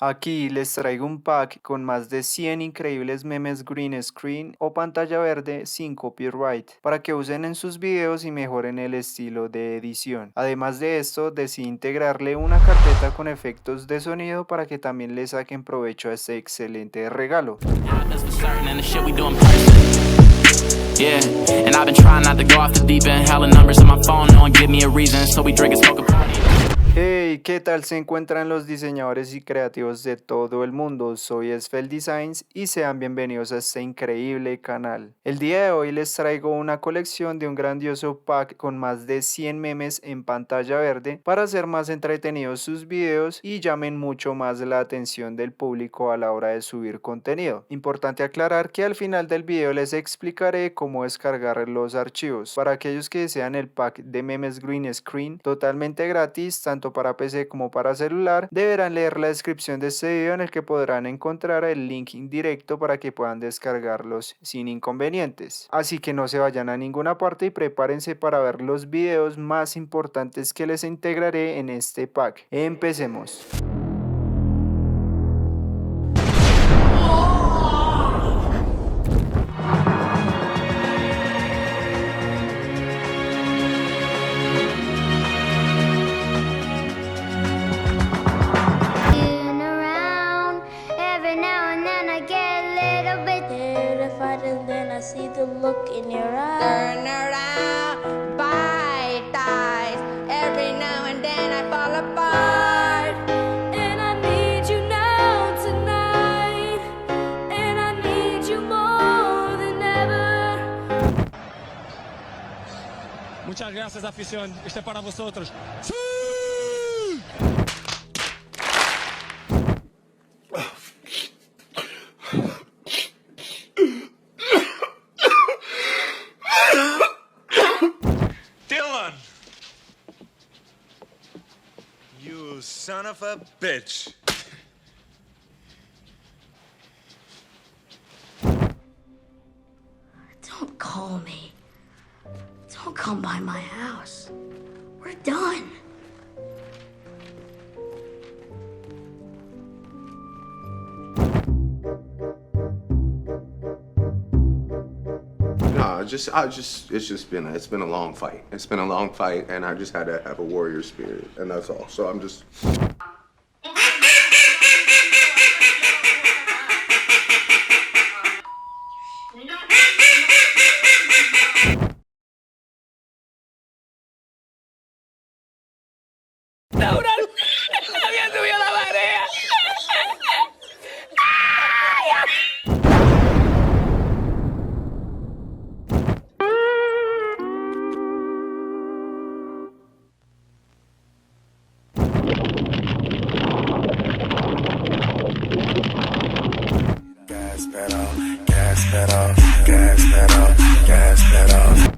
Aquí les traigo un pack con más de 100 increíbles memes green screen o pantalla verde sin copyright para que usen en sus videos y mejoren el estilo de edición. Además de esto, decidí integrarle una carpeta con efectos de sonido para que también le saquen provecho a este excelente regalo. Yeah, and I've been trying not to go off the deep end. Hella numbers on my phone, no one give me a reason. So we drink and smoke a party. Hey, ¿qué tal se encuentran los diseñadores y creativos de todo el mundo? Soy Esfel Designs y sean bienvenidos a este increíble canal. El día de hoy les traigo una colección de un grandioso pack con más de 100 memes en pantalla verde para hacer más entretenidos sus videos y llamen mucho más la atención del público a la hora de subir contenido. Importante aclarar que al final del video les explicaré cómo descargar los archivos. Para aquellos que desean el pack de memes green screen totalmente gratis, tanto para PC como para celular, deberán leer la descripción de este video en el que podrán encontrar el link directo para que puedan descargarlos sin inconvenientes. Así que no se vayan a ninguna parte y prepárense para ver los videos más importantes que les integraré en este pack. Empecemos. See the look in your eyes. Turn around, bite eyes. Every now and then I fall apart. And I need you now tonight. And I need you more than ever. Muchas gracias, afición. Este es para vosotros. ¡Sí! You son of a bitch. Don't call me. Don't come by my house. We're done. No, it's been a long fight. It's been a long fight, and I just had to have a warrior spirit, and that's all. So I'm just. ¡Había subido la marea! Gas pedal, gas pedal, gas pedal, gas pedal.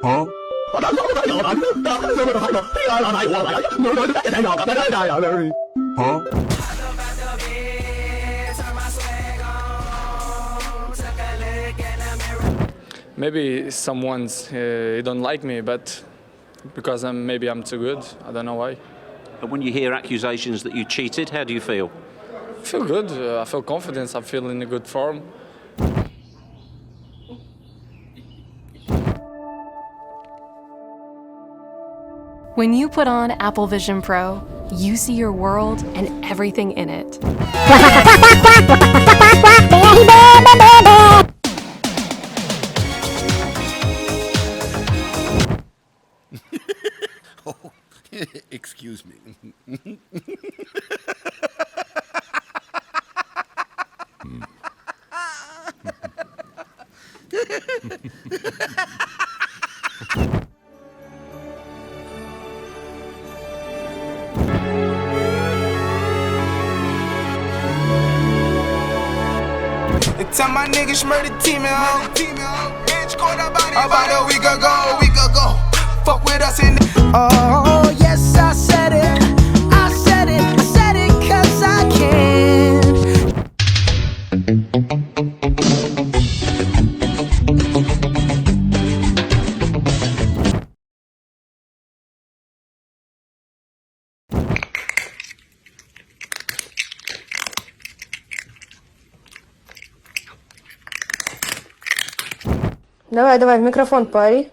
Huh? Huh? Maybe someone's don't like me, but because maybe I'm too good. I don't know why. But when you hear accusations that you cheated, how do you feel? I feel good. I feel confidence. I feel in a good form. When you put on Apple Vision Pro, you see your world and everything in it. Oh, excuse me. Tell my niggas murder team out. Bitch caught about a week ago. Fuck with us in. Oh yes, I said it. I said it 'cause I can. Давай, давай, в микрофон пари.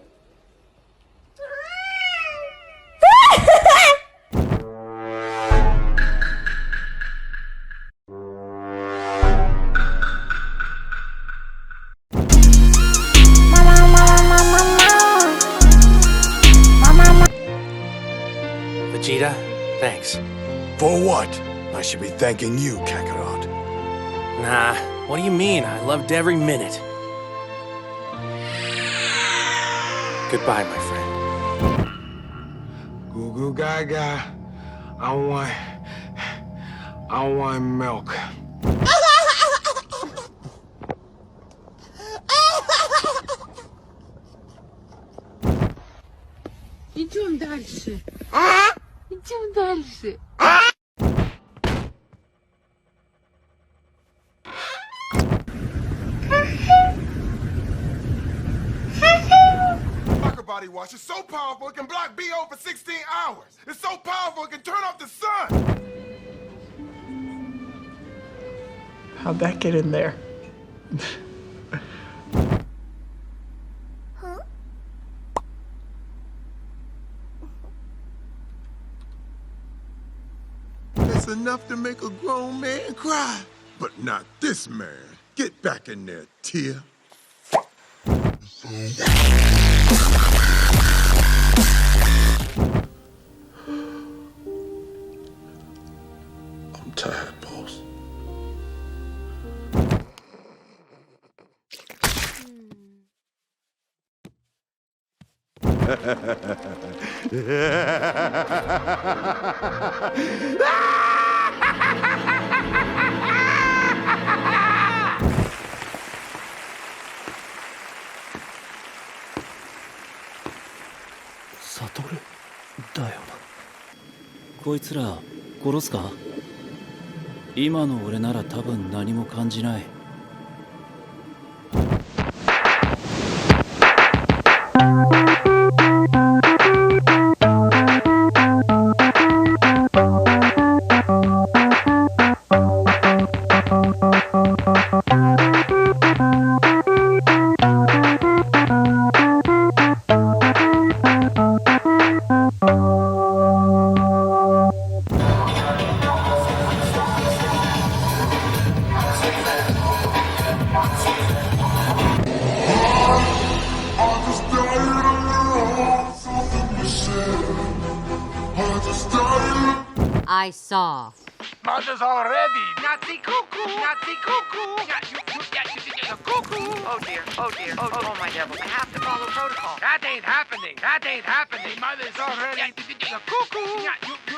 Vegeta, thanks. For what? I should be thanking you, Kakarot. Nah, what do you mean? I loved every minute. Goodbye, my friend. Goo goo gaga. I want milk. Идем дальше. Идем дальше. Body wash is so powerful it can block BO for 16 hours. It's so powerful it can turn off the sun. How'd that get in there? It's enough to make a grown man cry, but not this man. Get back in there, Tia. I'm tired, boss. Satoru? だよな。こいつら殺すか？今の俺なら多分何も感じない。I saw. Mother's already. Nazi cuckoo! Nazi cuckoo! Yeah, cuckoo! Oh dear, oh dear, oh my devil. I have to follow protocol. That ain't happening. That ain't happening. Mother's already. Cuckoo! Yeah, cuckoo!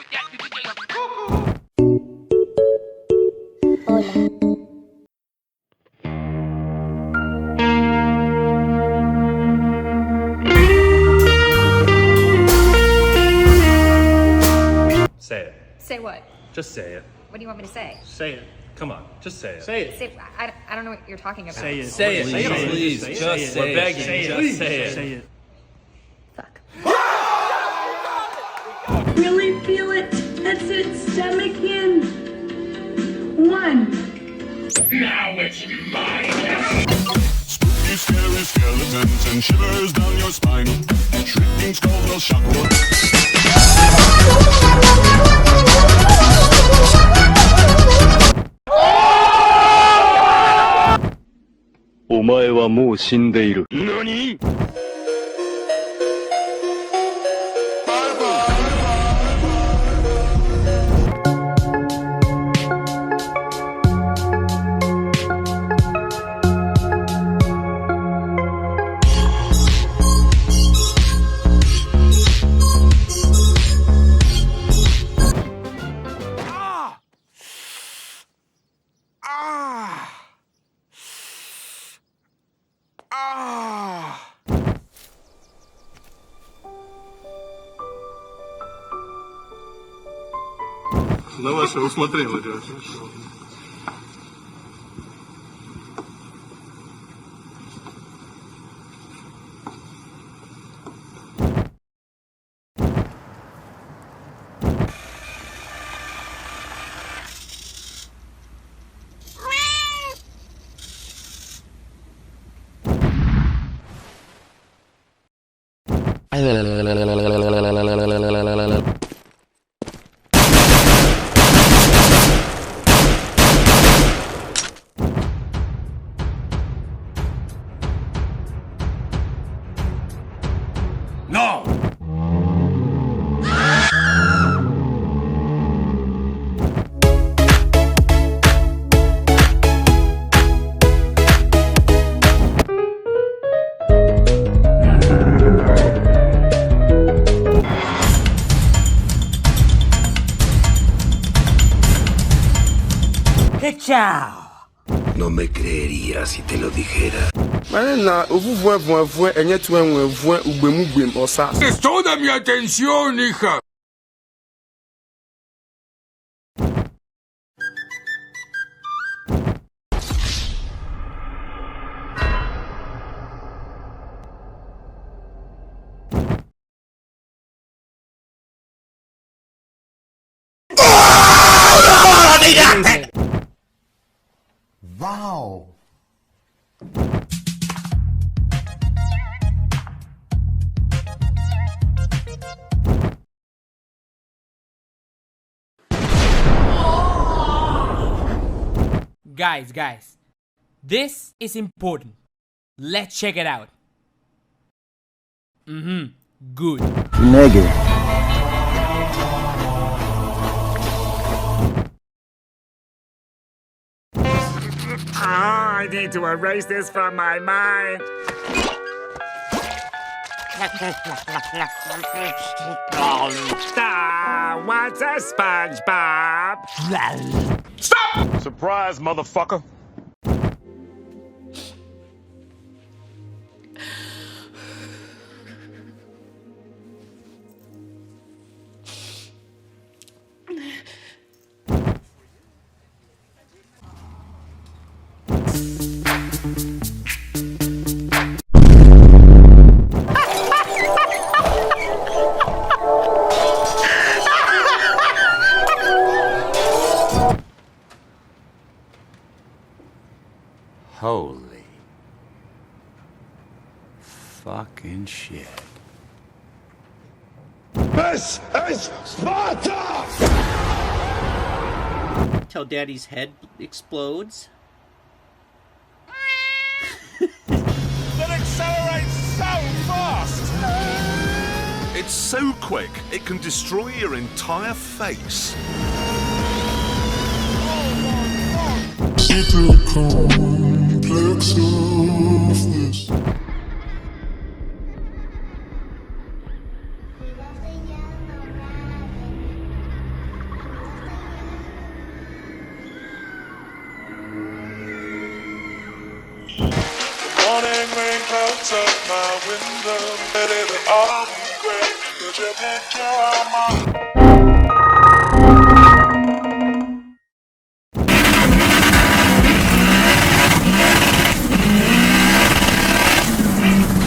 Say it. Say what? Just say it. What do you want me to say? Say it. Come on, just say it. Say it. Say, I don't know what you're talking about. Say it. Say it. Please. Just say it. We're begging. Just say it. Say it. Fuck. Really feel it. That's it. Stomach in. 1. Now it's my turn. Spooky, scary skeletons and shivers down your spine. Shrieking skulls will shock you. お前はもう死んでいる。何？На ваше усмотрение, дядя. No! ¡Qué chao! No me creería si te lo dijera. ¡Es toda mi atención, hija! ¡Wow! Guys, this is important. Let's check it out. Good. Negative. I need to erase this from my mind. What's a SpongeBob? Stop! Surprise, motherfucker. Holy fucking shit. This is Sparta! Till Daddy's head explodes. That accelerates so fast! It's so quick, it can destroy your entire face. Secret complex of this. Morning rain clouds up my window, but it'll all be great. Put your picture on my...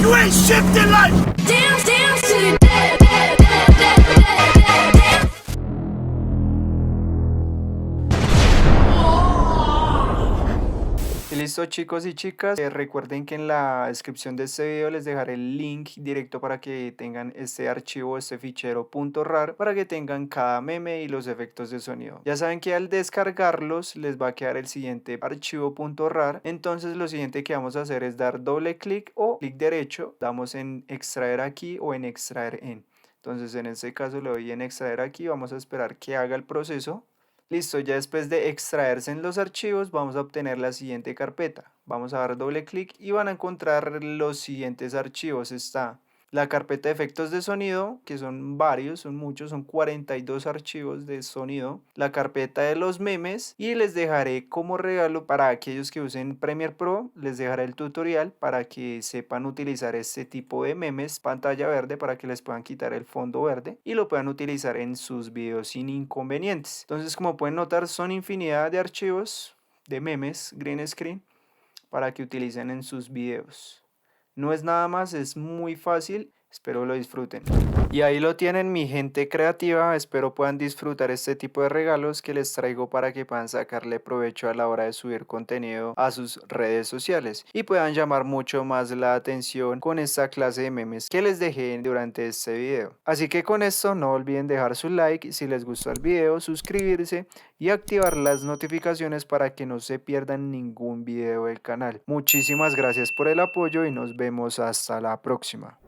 You ain't shifting life! Dance to the Y listo, chicos y chicas, recuerden que en la descripción de este video les dejaré el link directo para que tengan este archivo, este fichero .rar, para que tengan cada meme y los efectos de sonido. Ya saben que al descargarlos les va a quedar el siguiente archivo .rar, entonces lo siguiente que vamos a hacer es dar doble clic o clic derecho, damos en extraer aquí o en extraer en. Entonces en este caso le doy en extraer aquí, vamos a esperar que haga el proceso. Listo, ya después de extraerse en los archivos vamos a obtener la siguiente carpeta. Vamos a dar doble clic y van a encontrar los siguientes archivos. Está la carpeta de efectos de sonido, que son varios, son muchos, son 42 archivos de sonido. La carpeta de los memes y les dejaré como regalo para aquellos que usen Premiere Pro, les dejaré el tutorial para que sepan utilizar este tipo de memes, pantalla verde, para que les puedan quitar el fondo verde y lo puedan utilizar en sus videos sin inconvenientes. Entonces, como pueden notar, son infinidad de archivos de memes, green screen, para que utilicen en sus videos. No es nada más, es muy fácil. Espero lo disfruten. Y ahí lo tienen, mi gente creativa. Espero puedan disfrutar este tipo de regalos que les traigo para que puedan sacarle provecho a la hora de subir contenido a sus redes sociales y puedan llamar mucho más la atención con esta clase de memes que les dejé durante este video. Así que con esto no olviden dejar su like si les gustó el video, suscribirse y activar las notificaciones para que no se pierdan ningún video del canal. Muchísimas gracias por el apoyo y nos vemos hasta la próxima.